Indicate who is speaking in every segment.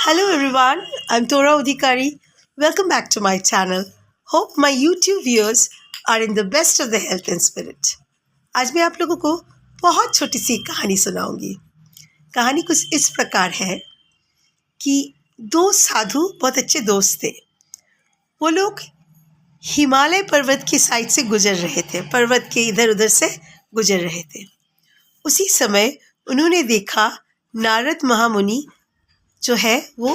Speaker 1: Hello everyone, I'm Tora Udhikari. Welcome back to my channel. Hope my YouTube viewers are in the best of the health and spirit. आज मैं आप लोगों को बहुत छोटी सी कहानी सुनाऊंगी। कहानी कुछ इस प्रकार है कि दो साधु बहुत अच्छे दोस्त थे। वो लोग हिमालय पर्वत की साइड से गुजर रहे थे, पर्वत के इधर उधर से गुजर रहे थे। उसी समय उन्होंने देखा नारद महामुनि जो है वो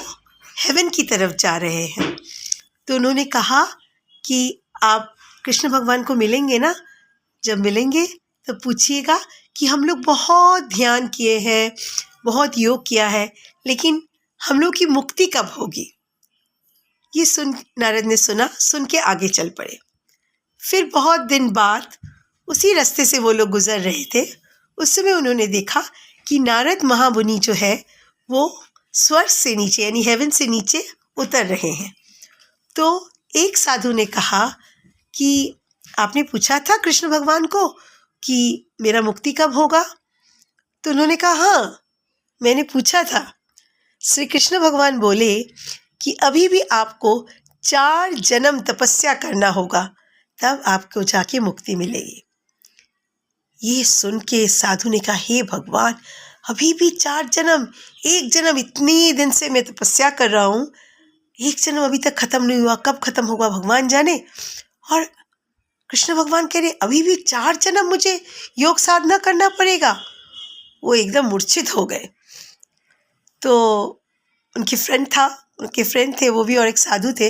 Speaker 1: हेवन की तरफ जा रहे हैं। तो उन्होंने कहा कि आप कृष्ण भगवान को मिलेंगे ना, जब मिलेंगे तो पूछिएगा कि हम लोग बहुत ध्यान किए हैं, बहुत योग किया है, लेकिन हम लोग की मुक्ति कब होगी। ये नारद ने सुन के आगे चल पड़े। फिर बहुत दिन बाद उसी रास्ते से वो लोग गुजर रहे थे। उस समय उन्होंने देखा कि नारद महामुनि जो है वो स्वर्ग से नीचे यानी हेवन से नीचे उतर रहे हैं। तो एक साधु ने कहा कि आपने पूछा था कृष्ण भगवान को कि मेरा मुक्ति कब होगा। तो उन्होंने कहा हाँ, मैंने पूछा था। श्री कृष्ण भगवान बोले कि अभी भी आपको 4 जन्म तपस्या करना होगा, तब आपको जाके मुक्ति मिलेगी। ये सुन के साधु ने कहा हे भगवान, अभी भी 4 जन्म, 1 जन्म, इतने दिन से मैं तपस्या कर रहा हूँ, 1 जन्म अभी तक खत्म नहीं हुआ, कब खत्म होगा भगवान जाने। और कृष्ण भगवान कह रहे अभी भी 4 जन्म मुझे योग साधना करना पड़ेगा। वो एकदम मूर्छित हो गए। तो उनके फ्रेंड थे वो भी, और एक साधु थे।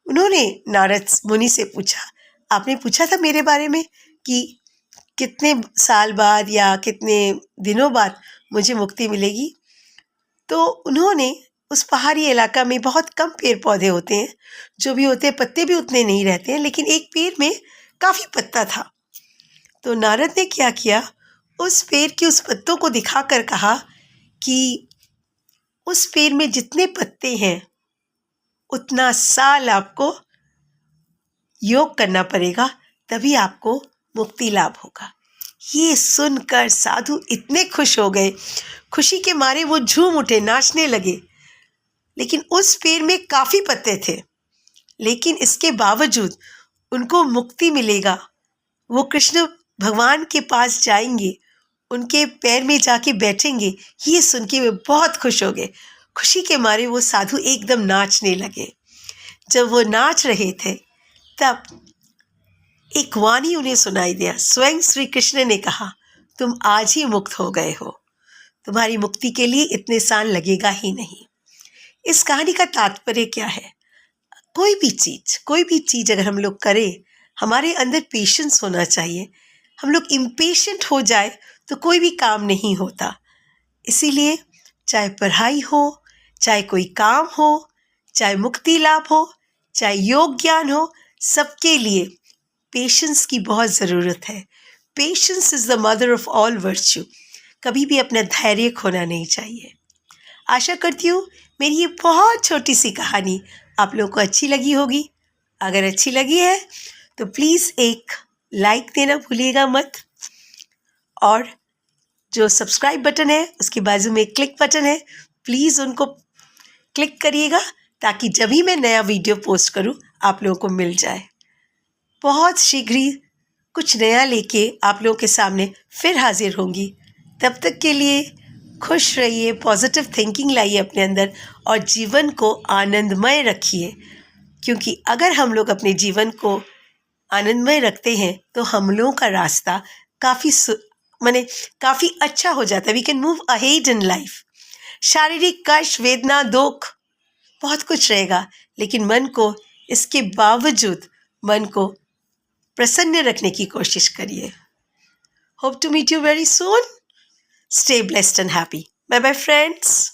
Speaker 1: उन्होंने नारद मुनि से पूछा, आपने पूछा था मेरे बारे में कि कितने साल बाद या कितने दिनों बाद मुझे मुक्ति मिलेगी। तो उन्होंने उस पहाड़ी इलाका में बहुत कम पेड़ पौधे होते हैं, जो भी होते हैं पत्ते भी उतने नहीं रहते हैं, लेकिन एक पेड़ में काफ़ी पत्ता था। तो नारद ने क्या किया, उस पेड़ के उस पत्तों को दिखाकर कहा कि उस पेड़ में जितने पत्ते हैं उतना साल आपको योग करना पड़ेगा, तभी आपको मुक्ति लाभ होगा। ये सुनकर साधु इतने खुश हो गए, खुशी के मारे वो झूम उठे, नाचने लगे। लेकिन उस पेड़ में काफ़ी पत्ते थे, लेकिन इसके बावजूद उनको मुक्ति मिलेगा। वो कृष्ण भगवान के पास जाएंगे, उनके पैर में जाके बैठेंगे। ये सुन के वे बहुत खुश हो गए। खुशी के मारे वो साधु एकदम नाचने लगे। जब वो नाच रहे थे तब एक वाणी उन्हें सुनाई दिया। स्वयं श्री कृष्ण ने कहा, तुम आज ही मुक्त हो गए हो, तुम्हारी मुक्ति के लिए इतने साल लगेगा ही नहीं। इस कहानी का तात्पर्य क्या है, कोई भी चीज़ अगर हम लोग करें, हमारे अंदर पेशेंस होना चाहिए। हम लोग इम्पेशेंट हो जाए तो कोई भी काम नहीं होता। इसीलिए चाहे पढ़ाई हो, चाहे कोई काम हो, चाहे मुक्ति लाभ हो, चाहे योग ज्ञान हो, सबके लिए पेशेंस की बहुत ज़रूरत है। Patience is the mother of all virtue. कभी भी अपना धैर्य खोना नहीं चाहिए। आशा करती हूँ मेरी ये बहुत छोटी सी कहानी आप लोगों को अच्छी लगी होगी। अगर अच्छी लगी है तो प्लीज़ एक लाइक देना भूलिएगा मत, और जो सब्सक्राइब बटन है उसके बाजू में क्लिक बटन है, प्लीज़ उनको क्लिक करिएगा ताकि जब भी मैं नया वीडियो पोस्ट करूँ आप लोगों को मिल जाए। बहुत शीघ्र ही कुछ नया लेके आप लोगों के सामने फिर हाजिर होंगी। तब तक के लिए खुश रहिए, पॉजिटिव थिंकिंग लाइए अपने अंदर और जीवन को आनंदमय रखिए। क्योंकि अगर हम लोग अपने जीवन को आनंदमय रखते हैं तो हम लोगों का रास्ता काफ़ी अच्छा हो जाता है। We can move ahead in life. शारीरिक कष्ट, वेदना, दुख बहुत कुछ रहेगा, लेकिन इसके बावजूद मन को प्रसन्न रखने की कोशिश करिए। Hope to meet you very soon. Stay blessed and happy. Bye bye friends.